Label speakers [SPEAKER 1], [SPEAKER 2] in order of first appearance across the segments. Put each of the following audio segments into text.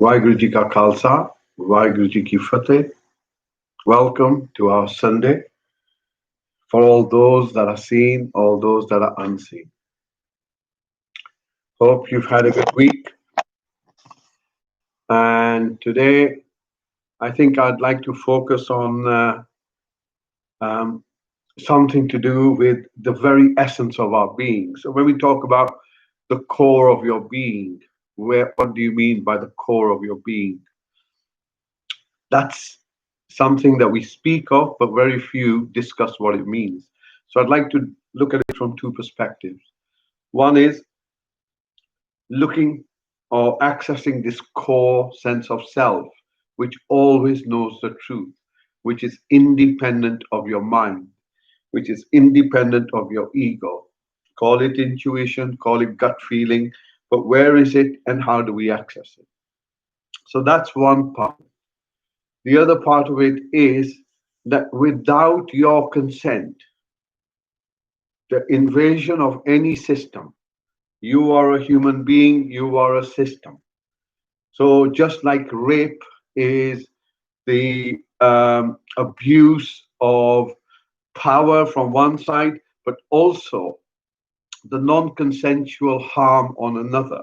[SPEAKER 1] Waheguru Ji Ka Khalsa, Waheguru Ji Ki Fateh. Welcome to our Sunday for all those that are seen, all those that are unseen. Hope you've had a good week. And today, I think I'd like to focus on something to do with the very essence of our being. So when we talk about the core of your being, what do you mean by the core of your being? That's something that we speak of, but very few discuss what it means. So I'd like to look at it from two perspectives. One is looking or accessing this core sense of self, which always knows the truth, which is independent of your mind, which is independent of your ego. Call it intuition, call it gut feeling, but where is it and how do we access it? So that's one part. The other part of it is that without your consent, the invasion of any system, you are a human being, you are a system. So just like rape is the abuse of power from one side, but also the non-consensual harm on another.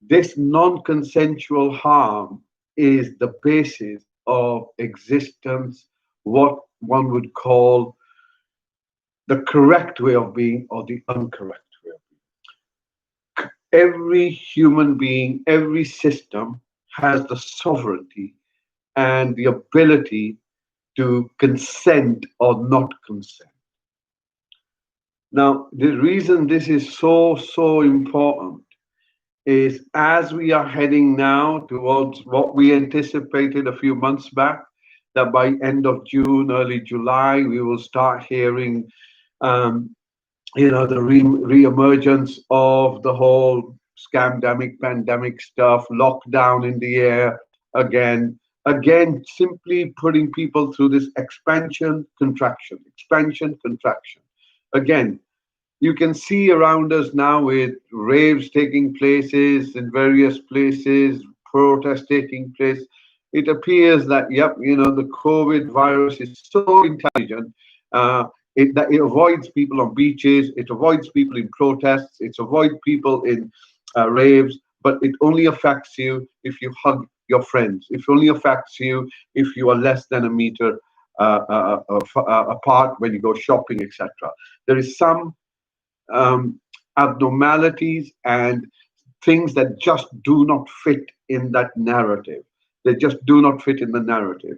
[SPEAKER 1] This non-consensual harm is the basis of existence, what one would call the correct way of being or the incorrect way of being. Every human being, every system has the sovereignty and the ability to consent or not consent. Now, the reason this is so important is as we are heading now towards what we anticipated a few months back, that by end of June, early July, we will start hearing, the re-emergence of the whole scamdemic, pandemic stuff, lockdown in the air again, simply putting people through this expansion, contraction, expansion, contraction. Again, you can see around us now with raves taking places in various places, protests taking place. It appears that, the COVID virus is so intelligent. It avoids people on beaches, it avoids people in protests, it avoids people in raves, but it only affects you if you hug your friends. It only affects you if you are less than a meter apart when you go shopping, etc. There is some abnormalities and things that just do not fit in that narrative. They just do not fit in the narrative.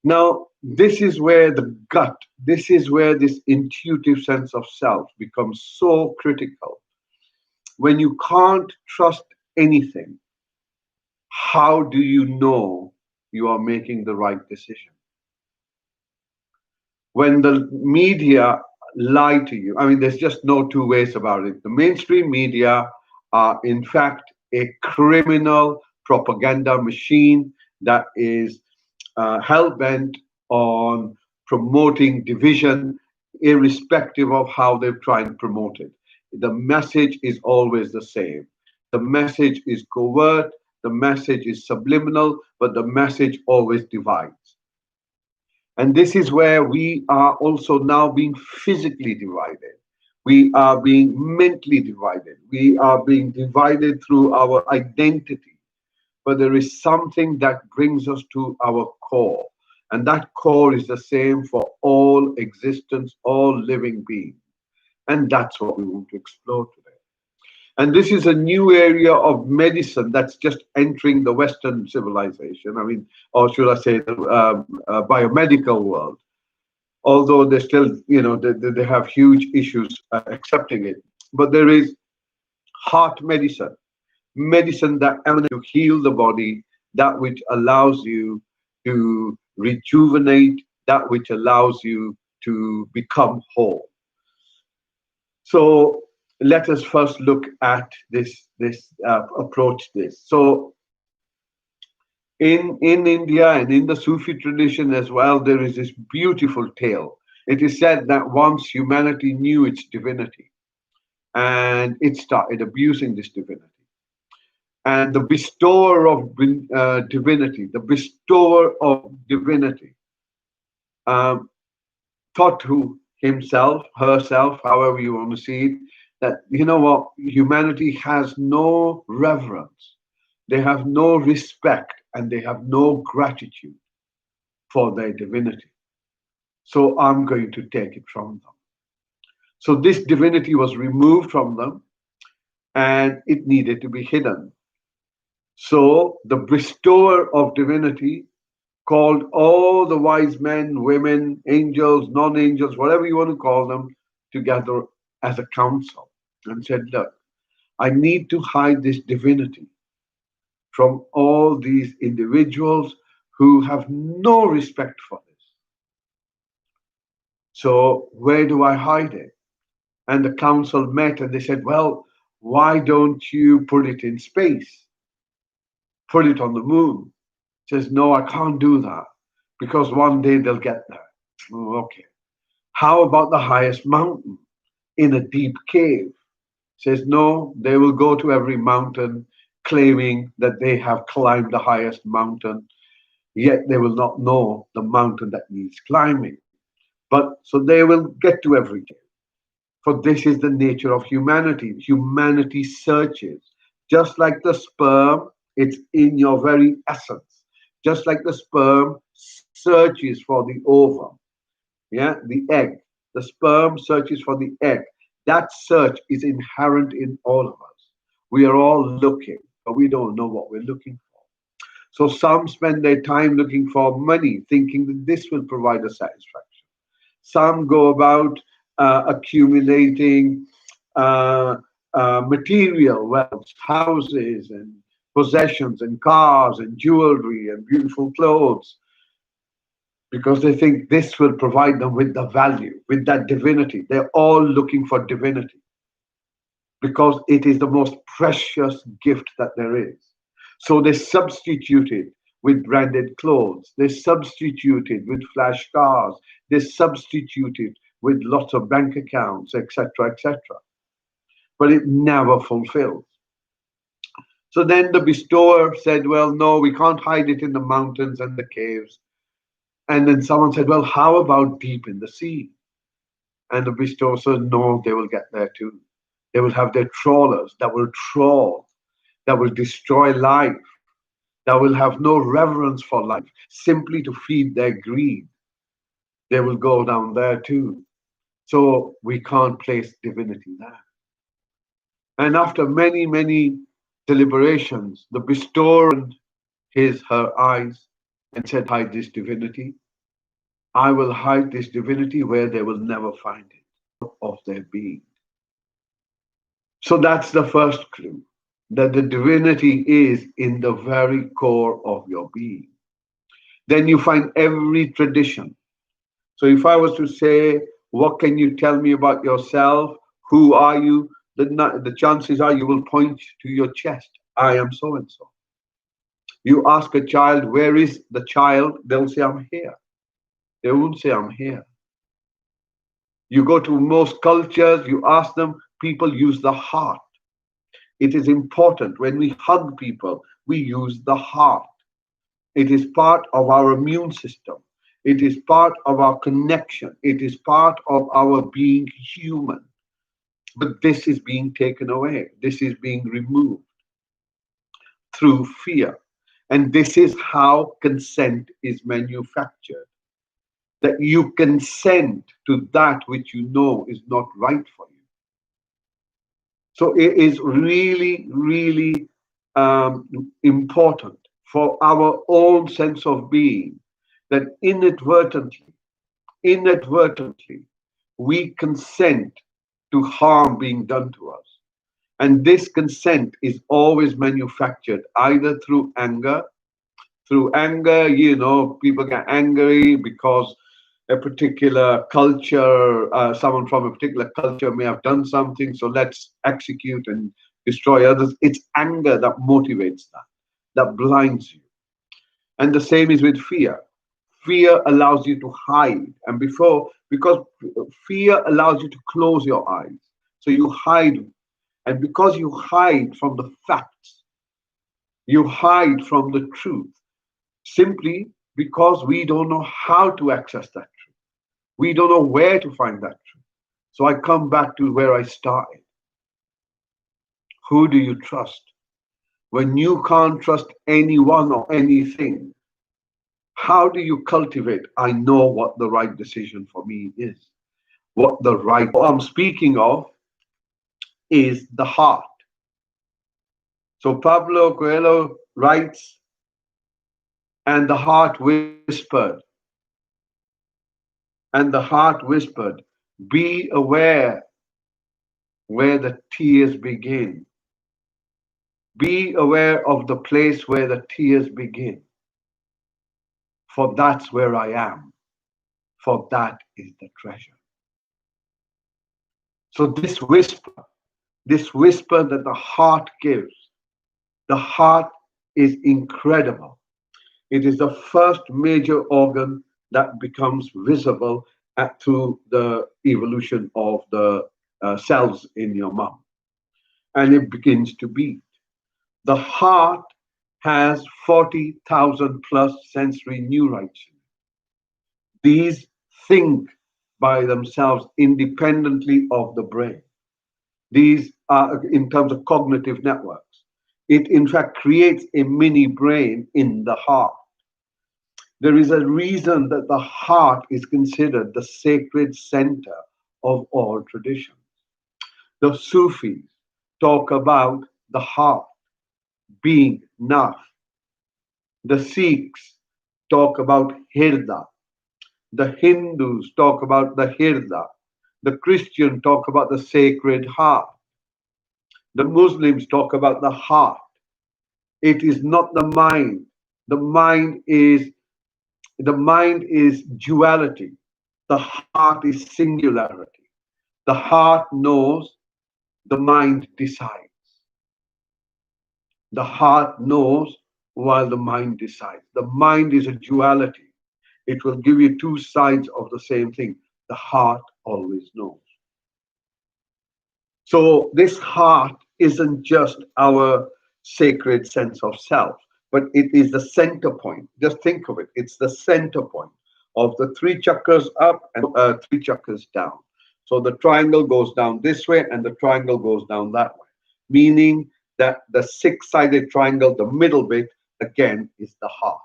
[SPEAKER 1] Now, this is where the gut, this is where this intuitive sense of self becomes so critical. When you can't trust anything, how do you know you are making the right decision? When the media lie to you, I mean, there's just no two ways about it. The mainstream media are, in fact, a criminal propaganda machine that is hell-bent on promoting division, irrespective of how they try and promote it. The message is always the same. The message is covert, the message is subliminal, but the message always divides. And this is where we are also now being physically divided. We are being mentally divided. We are being divided through our identity. But there is something that brings us to our core. And that core is the same for all existence, all living beings. And that's what we want to explore today. And this is a new area of medicine that's just entering the Western civilization. I mean, or should I say, the biomedical world. Although they still, they have huge issues accepting it. But there is heart medicine, medicine that emanates to heal the body, that which allows you to rejuvenate, that which allows you to become whole. So let us first look at this approach this. So in India and in the Sufi tradition as well, there is this beautiful tale. It is said that once humanity knew its divinity, and it started abusing this divinity. And the bestower of divinity, the bestower of divinity, um, thought to himself, herself, however you want to see it, that you know what, humanity has no reverence, they have no respect, and they have no gratitude for their divinity. So I'm going to take it from them. So this divinity was removed from them and it needed to be hidden. So the bestower of divinity called all the wise men, women, angels, non angels, whatever you want to call them, together as a council and said, look, I need to hide this divinity from all these individuals who have no respect for this. So where do I hide it? And the council met and they said, well, why don't you put it in space? Put it on the moon. Says, no, I can't do that because one day they'll get there. Oh, okay. How about the highest mountain in a deep cave? Says, no, they will go to every mountain claiming that they have climbed the highest mountain, yet they will not know the mountain that needs climbing. But so they will get to every cave. For this is the nature of humanity. Humanity searches. Just like the sperm, it's in your very essence. Just like the sperm searches for the ovum, yeah, the egg. The sperm searches for the egg. That search is inherent in all of us. We are all looking, but we don't know what we're looking for. So some spend their time looking for money, thinking that this will provide a satisfaction. Some go about accumulating material wealth, houses and possessions and cars and jewelry and beautiful clothes, because they think this will provide them with the value, with that divinity. They're all looking for divinity because it is the most precious gift that there is. So they substitute it with branded clothes. They substitute it with flash cars. They substitute it with lots of bank accounts, etc., etc. But it never fulfills. So then the bestower said, well, no, we can't hide it in the mountains and the caves. And then someone said, well, how about deep in the sea? And the bestower said, no, they will get there too. They will have their trawlers that will trawl, that will destroy life, that will have no reverence for life, simply to feed their greed. They will go down there too. So we can't place divinity there. And after many, many deliberations, the bestower opened her eyes and said, hide this divinity. I will hide this divinity where they will never find it of their being. So that's the first clue, that the divinity is in the very core of your being. Then you find every tradition. So if I was to say, what can you tell me about yourself? Who are you? The chances are you will point to your chest. I am so and so. You ask a child, where is the child? They'll say, I'm here. They won't say, I'm here. You go to most cultures, you ask them, people use the heart. It is important when we hug people, we use the heart. It is part of our immune system. It is part of our connection. It is part of our being human. But this is being taken away. This is being removed through fear. And this is how consent is manufactured. That you consent to that which you know is not right for you. So it is really, really important for our own sense of being that inadvertently, we consent to harm being done to us. And this consent is always manufactured either through anger. Through anger, people get angry because a particular culture, someone from a particular culture may have done something, so let's execute and destroy others. It's anger that motivates that blinds you. And the same is with fear. Fear allows you to hide. And because fear allows you to close your eyes. So you hide. And because you hide from the facts, You hide from the truth simply because we don't know how to access that truth. We don't know where to find that truth. So I come back to where I started. Who do you trust? When you can't trust anyone or anything, how do you cultivate? I know what the right decision for me is. What the right I'm speaking of is the heart. So Pablo Coelho writes, and the heart whispered, and the heart whispered, be aware where the tears begin. Be aware of the place where the tears begin. For that's where I am. For that is the treasure. So this whisper that the heart gives, the heart is incredible. It is the first major organ that becomes visible through the evolution of the cells in your mouth. And it begins to beat. The heart has 40,000 plus sensory neurites. These think by themselves independently of the brain. These are in terms of cognitive networks. It in fact creates a mini brain in the heart. There is a reason that the heart is considered the sacred center of all traditions. The Sufis talk about the heart being naf. The Sikhs talk about hirdya. The Hindus talk about the hirdya. The Christians talk about the sacred heart. The Muslims talk about the heart. It is not the mind. The mind is duality. The heart is singularity. The heart knows, the mind decides. The heart knows while the mind decides. The mind is a duality. It will give you two sides of the same thing. The heart always knows. So this heart isn't just our sacred sense of self, but it is the center point. Just think of it. It's the center point of the three chakras up and three chakras down. So the triangle goes down this way and the triangle goes down that way, meaning that the six-sided triangle, the middle bit, again, is the heart.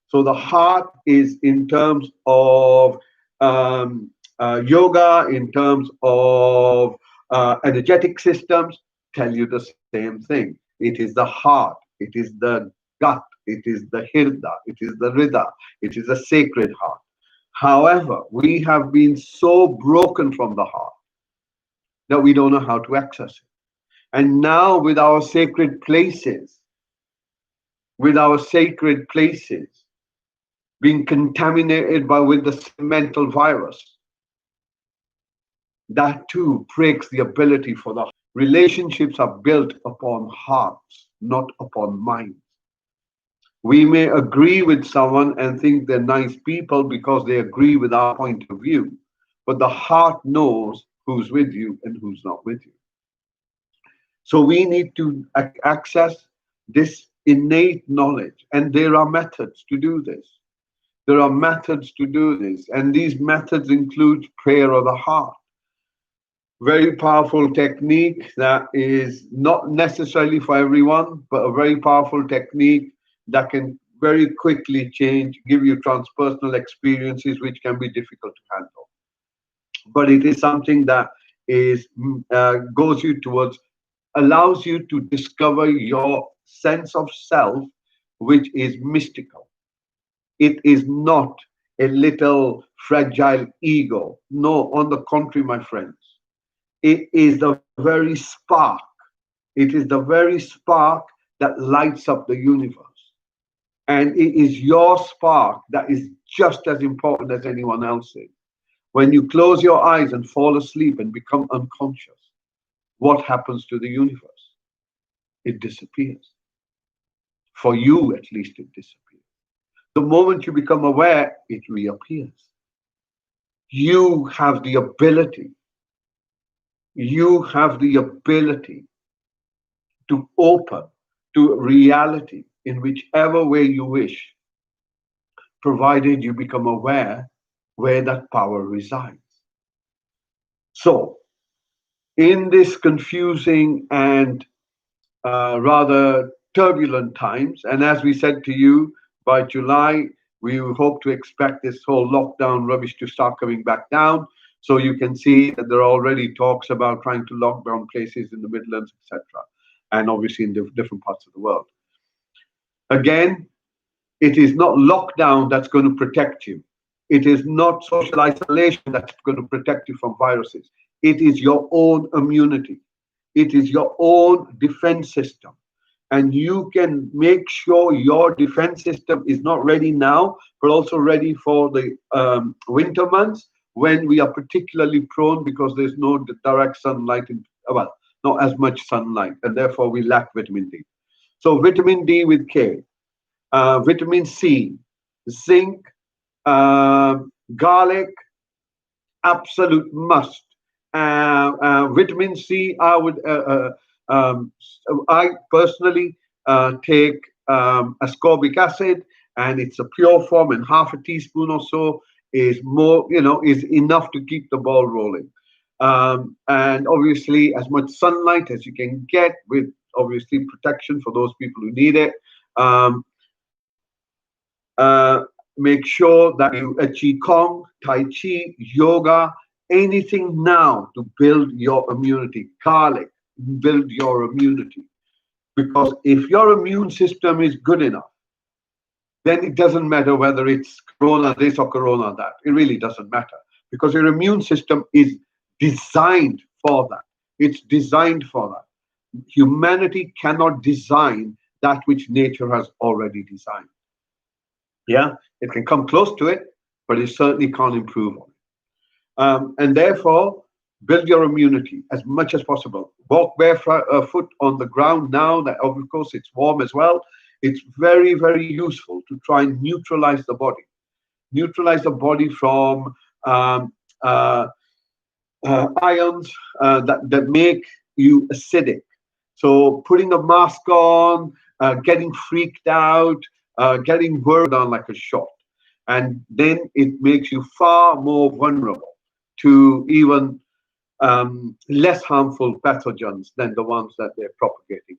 [SPEAKER 1] So the heart is in terms of yoga, in terms of energetic systems, tell you the same thing. It is the heart, it is the gut, it is the hirda, it is the rida, it is the sacred heart. However, we have been so broken from the heart that we don't know how to access it. And now with our sacred places, being contaminated with the mental virus, that too breaks the ability for the relationships are built upon hearts, not upon minds. We may agree with someone and think they're nice people because they agree with our point of view, but the heart knows who's with you and who's not with you. So we need to access this innate knowledge, and there are methods to do this. There are methods to do this, and these methods include prayer of the heart. Very powerful technique that is not necessarily for everyone, but a very powerful technique that can very quickly give you transpersonal experiences which can be difficult to handle. But it is something that allows you to discover your sense of self, which is mystical. It is not a little fragile ego. No, on the contrary, my friends. It is the very spark. It is the very spark that lights up the universe. And it is your spark that is just as important as anyone else's. When you close your eyes and fall asleep and become unconscious, what happens to the universe? It disappears. For you, at least, it disappears. The moment you become aware, it reappears. You have the ability to open to reality in whichever way you wish, provided you become aware where that power resides. So, in this confusing and rather turbulent times, and as we said to you, by July, we hope to expect this whole lockdown rubbish to start coming back down. So you can see that there are already talks about trying to lock down places in the Midlands, etc., and obviously in different parts of the world. Again, it is not lockdown that's going to protect you. It is not social isolation that's going to protect you from viruses. It is your own immunity. It is your own defense system. And you can make sure your defense system is not ready now, but also ready for the winter months when we are particularly prone because there's no direct sunlight, well, not as much sunlight, and therefore we lack vitamin D. So vitamin D with K, vitamin C, zinc, garlic, absolute must. Vitamin C, I personally take ascorbic acid, and it's a pure form, and half a teaspoon or so is more, is enough to keep the ball rolling. And obviously, as much sunlight as you can get, with obviously protection for those people who need it. Make sure that you qigong, tai chi, yoga, anything now to build your immunity. Garlic, build your immunity. Because if your immune system is good enough, then it doesn't matter whether it's corona this or corona that. It really doesn't matter, because your immune system is designed for that. It's designed for that. Humanity cannot design that which nature has already designed. Yeah, it can come close to it, but it certainly can't improve on it. And therefore, build your immunity as much as possible. Walk barefoot on the ground now that, of course, it's warm as well. It's very, very useful to try and neutralize the body. Neutralize the body from ions that make you acidic. So putting a mask on, getting freaked out, getting burned on like a shot. And then it makes you far more vulnerable to even less harmful pathogens than the ones that they're propagating.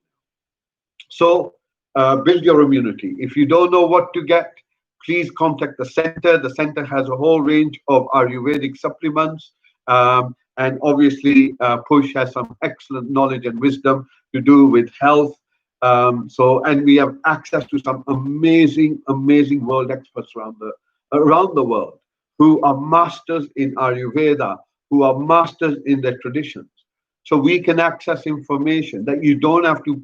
[SPEAKER 1] So build your immunity. If you don't know what to get, please contact the center. The center has a whole range of Ayurvedic supplements. And obviously, Push has some excellent knowledge and wisdom to do with health. And we have access to some amazing, amazing world experts around the world who are masters in Ayurveda, who are masters in their traditions. So we can access information that you don't have to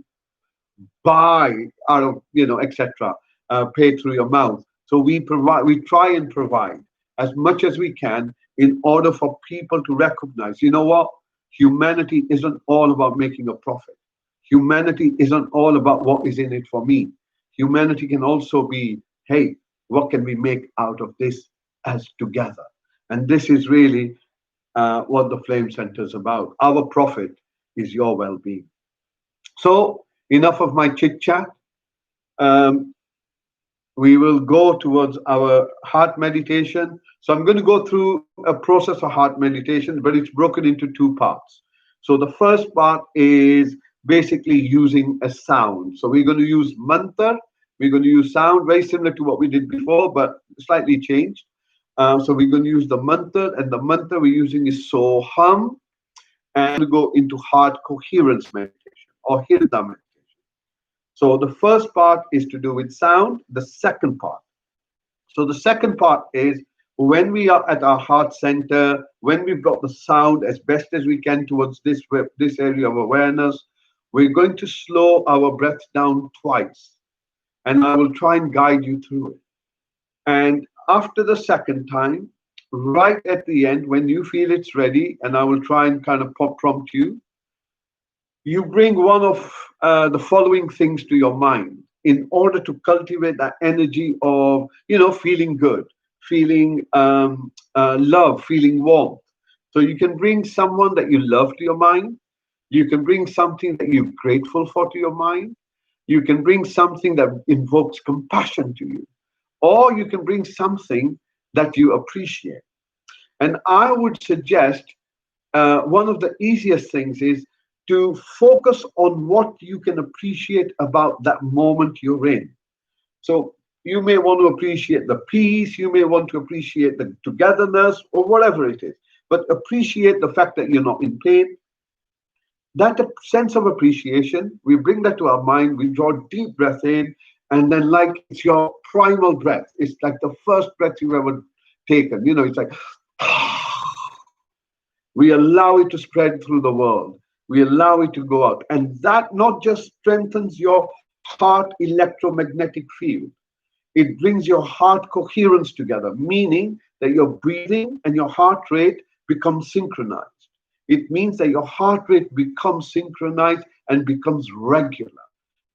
[SPEAKER 1] buy out of, etc., pay through your mouth. So we try and provide as much as we can in order for people to recognize, you know what? Humanity isn't all about making a profit. Humanity isn't all about what is in it for me. Humanity can also be, hey, what can we make out of this as together? And this is really what the Flame Center is about. Our profit is your well-being. So enough of my chit-chat. We will go towards our heart meditation. So I'm going to go through a process of heart meditation, but it's broken into two parts. So the first part is basically using a sound. So we're going to use mantra. We're going to use sound, very similar to what we did before, but slightly changed. So we're going to use the mantra, and the mantra we're using is Soham, and we go into heart coherence meditation or hirdya meditation. So the first part is to do with sound. The second part. So the second part is when we are at our heart center, when we've got the sound as best as we can towards this area of awareness, we're going to slow our breath down twice. And I will try and guide you through it. And after the second time, right at the end, when you feel it's ready, and I will try and kind of prompt you, you bring one of the following things to your mind in order to cultivate that energy of, feeling good, feeling love, feeling warmth. So you can bring someone that you love to your mind. You can bring something that you're grateful for to your mind. You can bring something that invokes compassion to you, or you can bring something that you appreciate. And I would suggest one of the easiest things is to focus on what you can appreciate about that moment you're in. So you may want to appreciate the peace, you may want to appreciate the togetherness, or whatever it is, but appreciate the fact that you're not in pain. That sense of appreciation, we bring that to our mind, we draw deep breath in, and then, like it's your primal breath, it's like the first breath you've ever taken. It's like we allow it to spread through the world. We allow it to go out. And that not just strengthens your heart electromagnetic field, it brings your heart coherence together, meaning that your breathing and your heart rate become synchronized. It means that your heart rate becomes synchronized and becomes regular.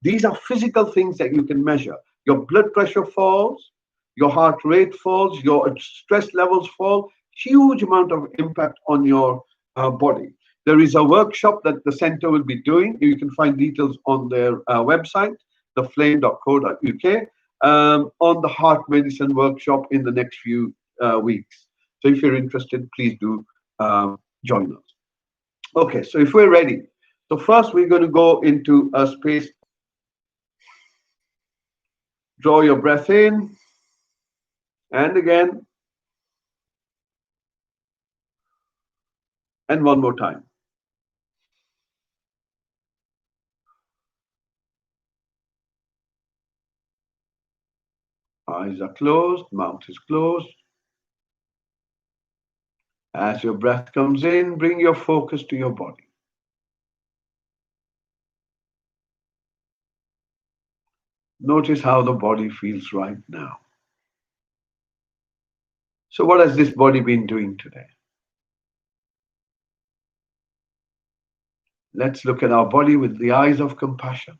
[SPEAKER 1] These are physical things that you can measure. Your blood pressure falls, your heart rate falls, your stress levels fall, huge amount of impact on your body. There is a workshop that the center will be doing. You can find details on their website, theflame.co.uk, on the heart medicine workshop in the next few weeks. So if you're interested, please do join us. Okay, so if we're ready, so first we're going to go into a space. Draw your breath in and again, and one more time. Eyes are closed, mouth is closed. As your breath comes in, bring your focus to your body. Notice how the body feels right now. So what has this body been doing today? Let's look at our body with the eyes of compassion.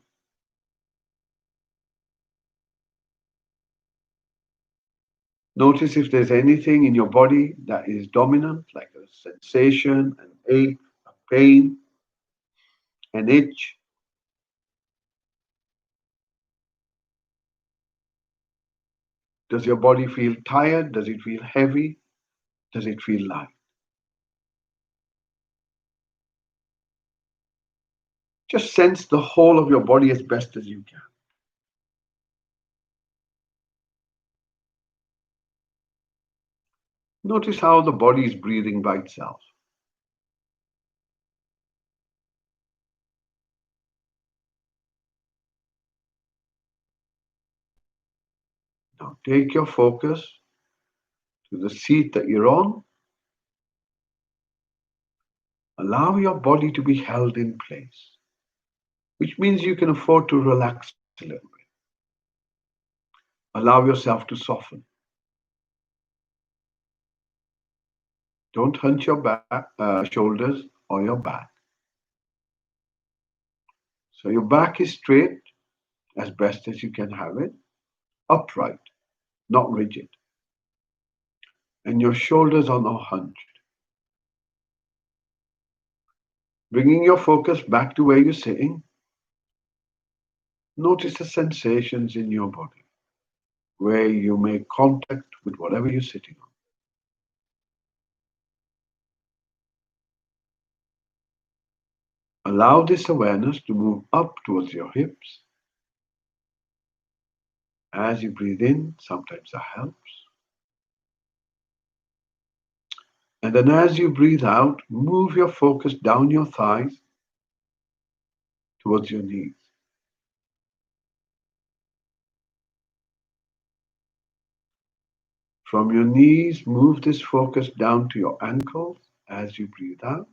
[SPEAKER 1] Notice if there's anything in your body that is dominant, like a sensation, an ache, a pain, an itch. Does your body feel tired? Does it feel heavy? Does it feel light? Just sense the whole of your body as best as you can. Notice how the body is breathing by itself. Now take your focus to the seat that you're on. Allow your body to be held in place, which means you can afford to relax a little bit. Allow yourself to soften. Don't hunch your shoulders or your back. So your back is straight as best as you can have it, upright, not rigid. And your shoulders are not hunched. Bringing your focus back to where you're sitting, notice the sensations in your body, where you make contact with whatever you're sitting on. Allow this awareness to move up towards your hips. As you breathe in, sometimes that helps. And then as you breathe out, move your focus down your thighs towards your knees. From your knees, move this focus down to your ankles as you breathe out.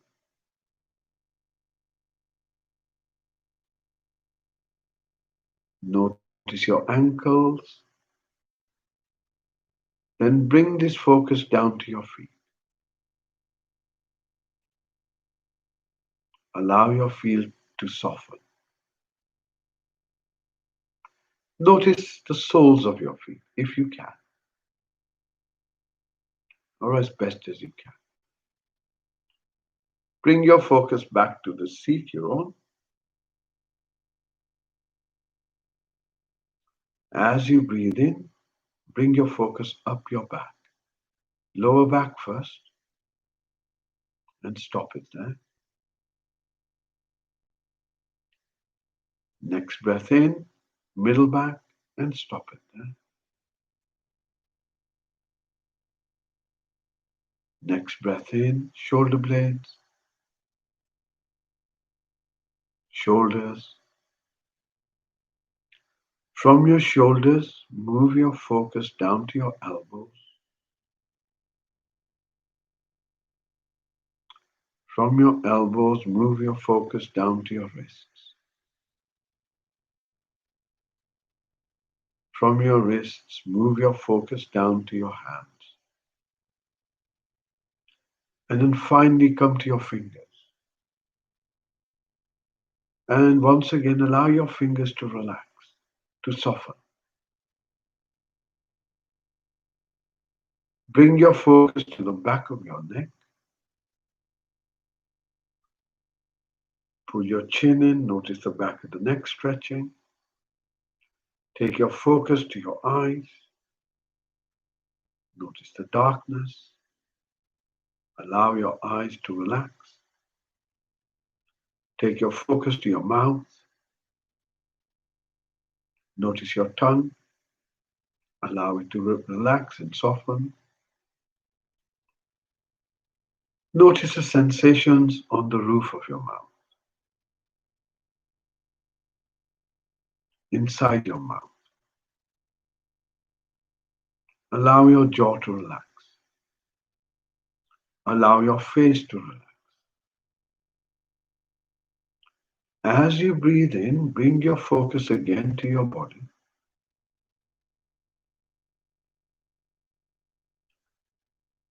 [SPEAKER 1] Notice your ankles. Then bring this focus down to your feet. Allow your feet to soften. Notice the soles of your feet, if you can, or as best as you can. Bring your focus back to the seat you're on. As you breathe in, bring your focus up your back. Lower back first and stop it there. Next breath in, middle back and stop it there. Next breath in, shoulder blades, shoulders. From your shoulders, move your focus down to your elbows. From your elbows, move your focus down to your wrists. From your wrists, move your focus down to your hands. And then finally come to your fingers. And once again, allow your fingers to relax, to soften. Bring your focus to the back of your neck. Pull your chin in, notice the back of the neck stretching. Take your focus to your eyes. Notice the darkness. Allow your eyes to relax. Take your focus to your mouth. Notice your tongue. Allow it to relax and soften. Notice the sensations on the roof of your mouth, inside your mouth. Allow your jaw to relax. Allow your face to relax. As you breathe in, bring your focus again to your body.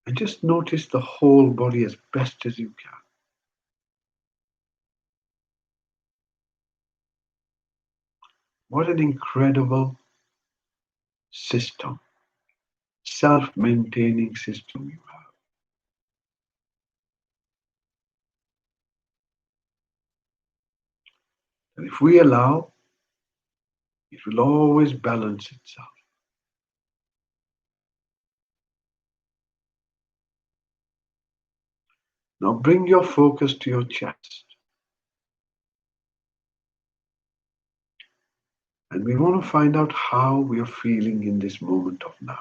[SPEAKER 1] And just notice the whole body as best as you can. What an incredible system, self-maintaining system you have. And if we allow, it will always balance itself. Now bring your focus to your chest. And we want to find out how we are feeling in this moment of now.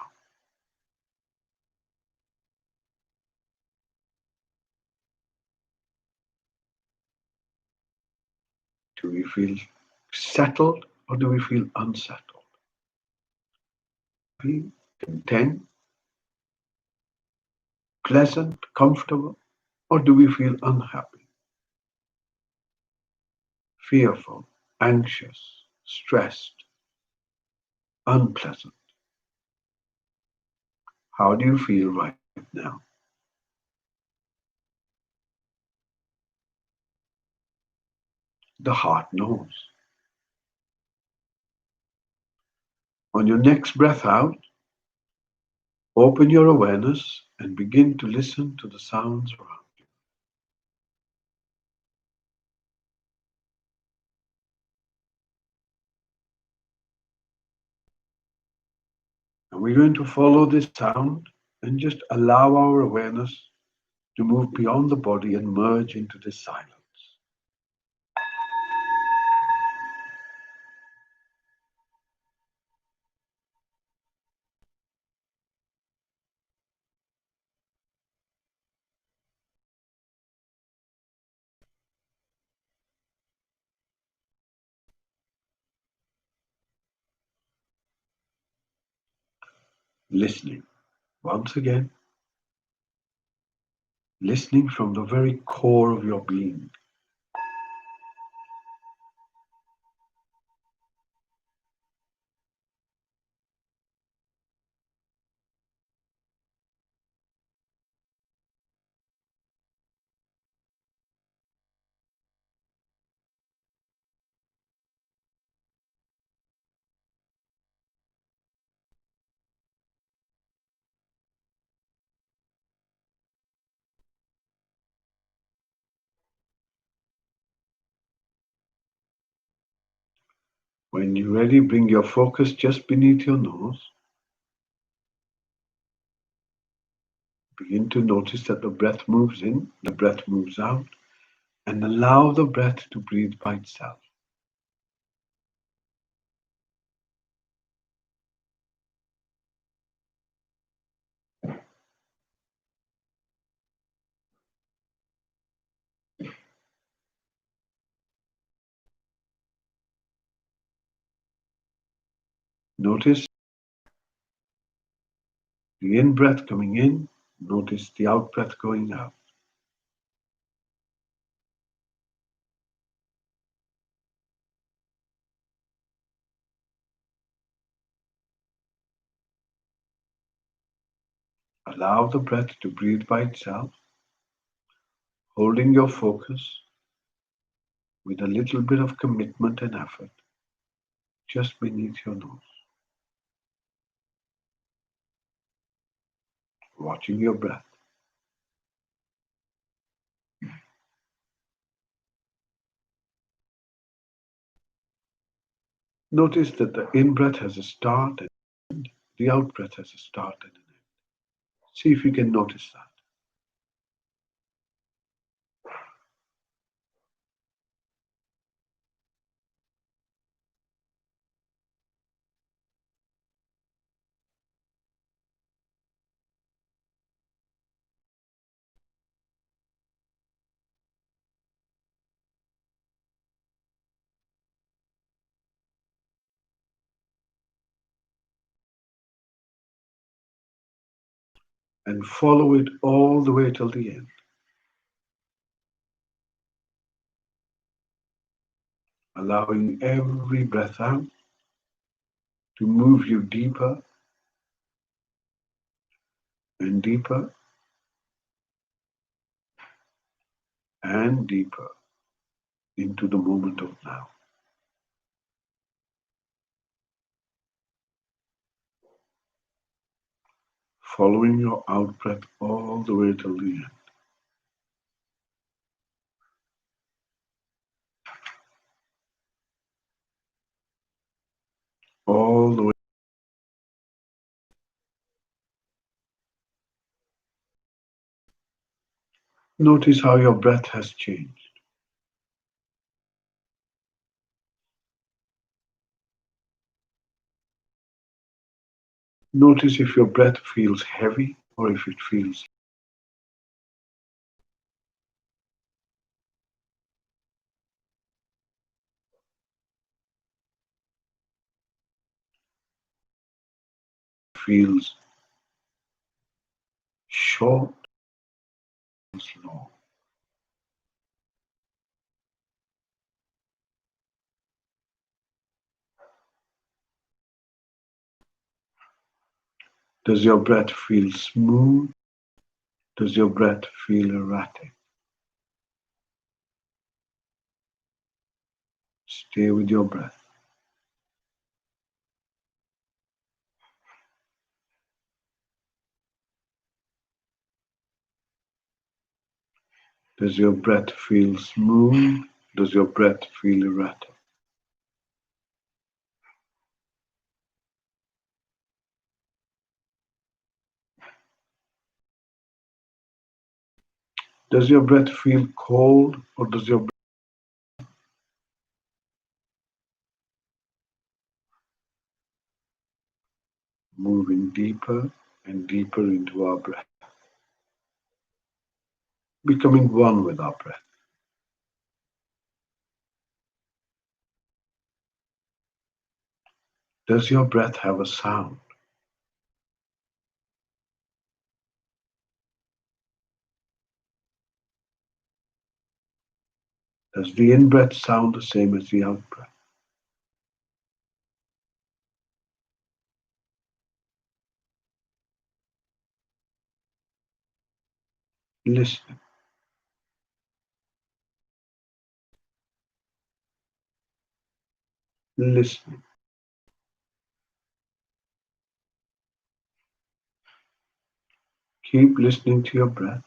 [SPEAKER 1] Do we feel settled or do we feel unsettled? Feel content, pleasant, comfortable, or do we feel unhappy, fearful, anxious, stressed, unpleasant? How do you feel right now? The heart knows. On your next breath out, open your awareness and begin to listen to the sounds around you. And we're going to follow this sound and just allow our awareness to move beyond the body and merge into this silence. Listening. Once again, listening from the very core of your being. When you're ready, bring your focus just beneath your nose. Begin to notice that the breath moves in, the breath moves out, and allow the breath to breathe by itself. Notice the in-breath coming in, notice the out-breath going out. Allow the breath to breathe by itself, holding your focus with a little bit of commitment and effort just beneath your nose. Watching your breath. Notice that the in-breath has a start and end, the out-breath has a start and an end. See if you can notice that. And follow it all the way till the end. Allowing every breath out to move you deeper and deeper and deeper into the moment of now. Following your out breath all the way till the end. All the way. Notice how your breath has changed. Notice if your breath feels heavy or if it feels short and slow. Does your breath feel smooth? Does your breath feel erratic? Stay with your breath. Does your breath feel smooth? Does your breath feel erratic? Does your breath feel cold or does your breath moving deeper and deeper into our breath, becoming one with our breath? Does your breath have a sound? Does the in-breath sound the same as the out-breath? Listening, listening. Keep listening to your breath.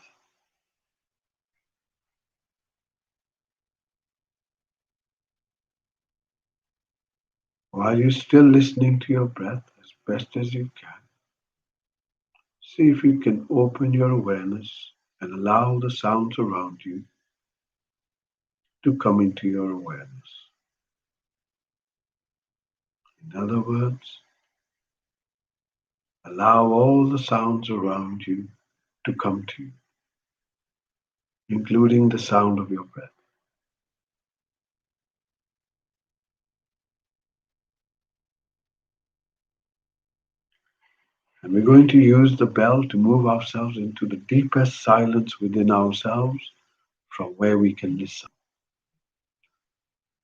[SPEAKER 1] While you're still listening to your breath as best as you can, see if you can open your awareness and allow the sounds around you to come into your awareness. In other words, allow all the sounds around you to come to you, including the sound of your breath. And we're going to use the bell to move ourselves into the deepest silence within ourselves from where we can listen.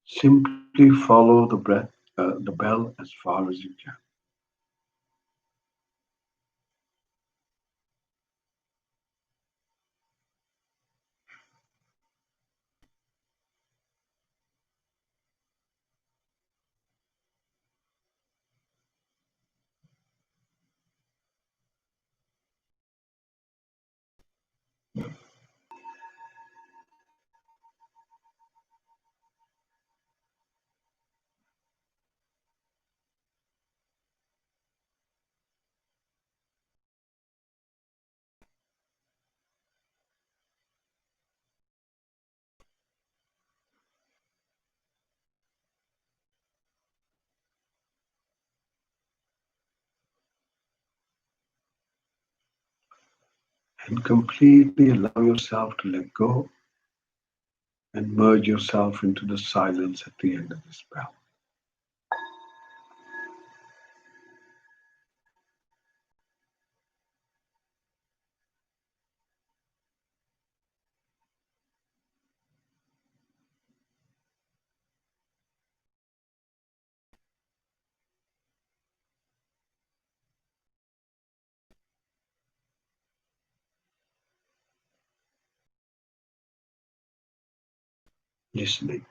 [SPEAKER 1] Simply follow the bell as far as you can. And completely allow yourself to let go and merge yourself into the silence at the end of this bell. Listening.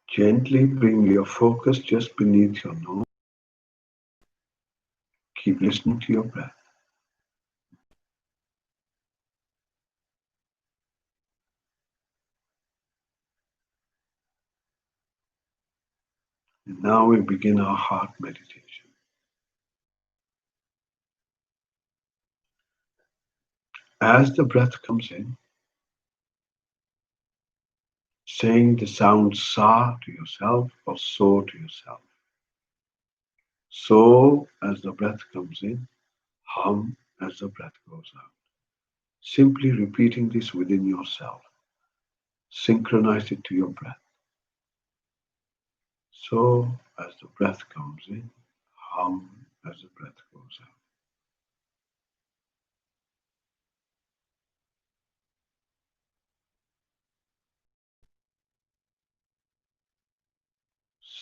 [SPEAKER 1] Gently bring your focus just beneath your nose. Keep listening to your breath. And now we begin our heart meditation. As the breath comes in, saying the sound sa to yourself or so to yourself. So as the breath comes in, hum as the breath goes out. Simply repeating this within yourself. Synchronize it to your breath. So as the breath comes in, hum as the breath goes out.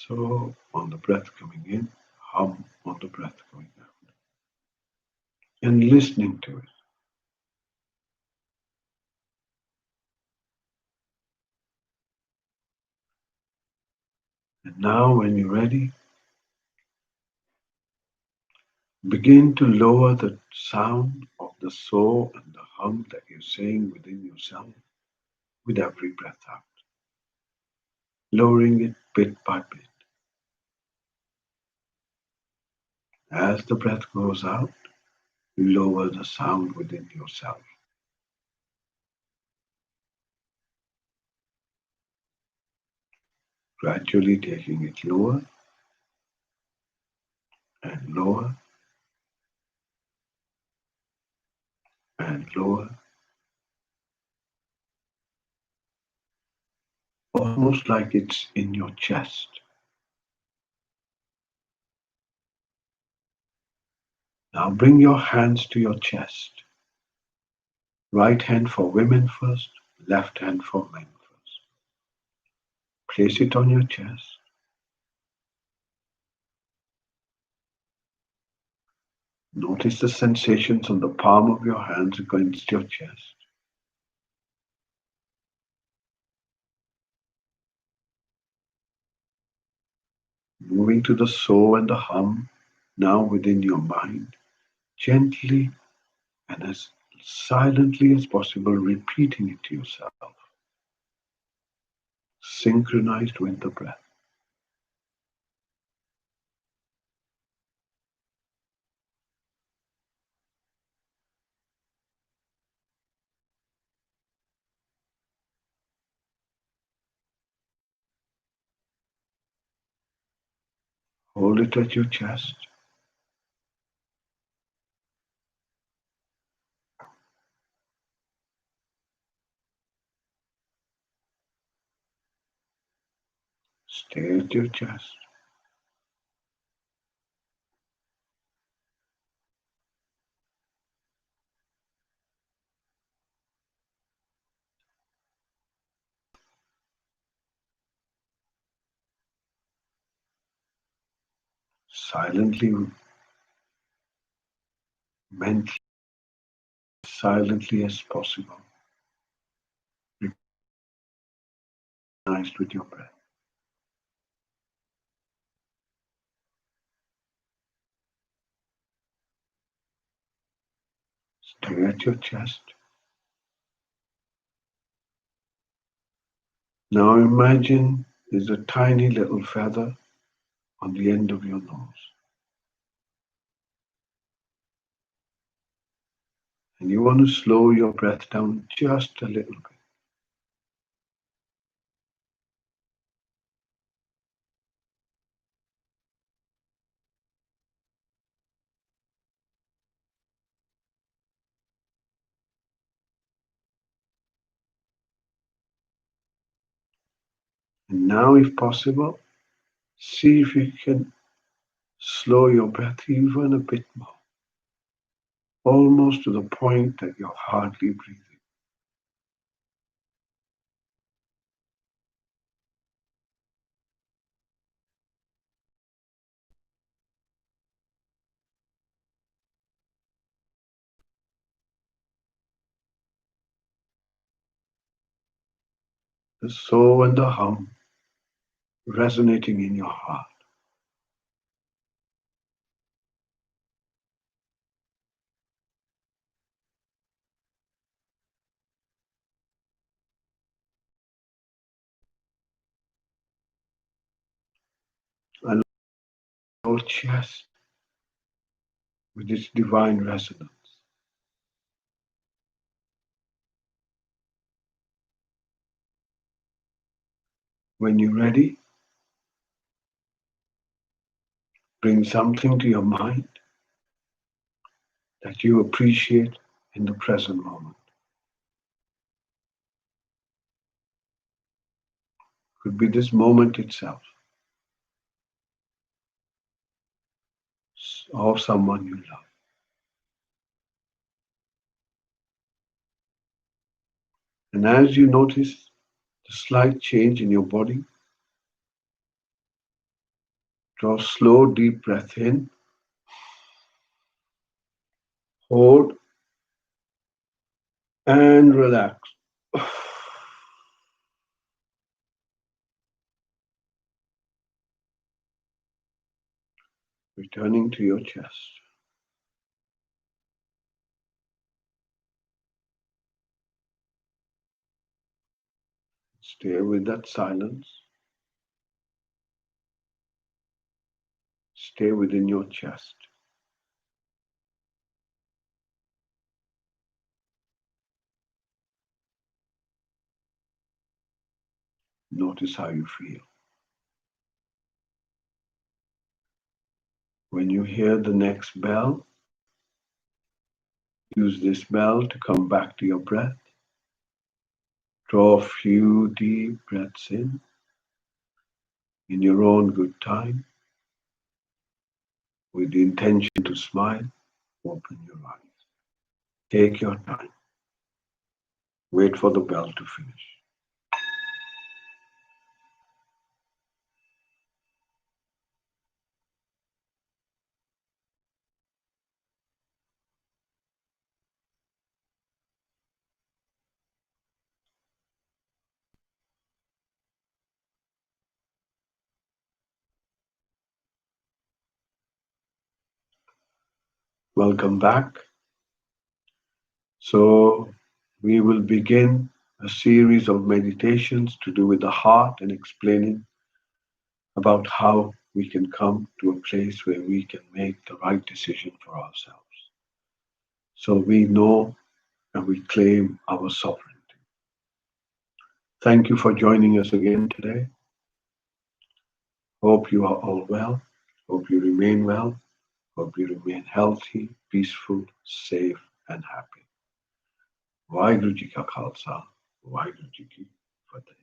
[SPEAKER 1] So on the breath coming in, hum on the breath going out. And listening to it. And now when you're ready, begin to lower the sound of the so and the hum that you're saying within yourself with every breath out, lowering it bit by bit. As the breath goes out, you lower the sound within yourself, gradually taking it lower and lower and lower, almost like it's in your chest. Now bring your hands to your chest. Right hand for women first, left hand for men first. Place it on your chest. Notice the sensations on the palm of your hands against your chest. Moving to the so and the hum, now within your mind, gently and as silently as possible, repeating it to yourself, synchronized with the breath. Hold it at your chest. Stay at your chest. Silently, mentally, silently as possible, recognized with your breath. Stay at your chest. Now imagine there's a tiny little feather on the end of your nose. And you want to slow your breath down just a little bit. And now, if possible, see if you can slow your breath even a bit more, almost to the point that you're hardly breathing. The soul and the hum resonating in your heart. And your chest with its divine resonance. When you're ready, bring something to your mind that you appreciate in the present moment. Could be this moment itself, or someone you love. And as you notice the slight change in your body, draw a slow, deep breath in, hold, and relax. Returning to your chest. Stay with that silence. Stay within your chest. Notice how you feel. When you hear the next bell, use this bell to come back to your breath. Draw a few deep breaths in your own good time, with the intention to smile. Open your eyes. Take your time. Wait for the bell to finish. Welcome back. So we will begin a series of meditations to do with the heart and explaining about how we can come to a place where we can make the right decision for ourselves. So we know and we claim our sovereignty. Thank you for joining us again today. Hope you are all well. Hope you remain well. Hope you remain healthy, peaceful, safe, and happy. Waheguru ji ਕਾ ਖਾਲਸਾ ਵਾਹਿਗੁਰੂ ਜੀ ਕੀ ਫਤਿਹ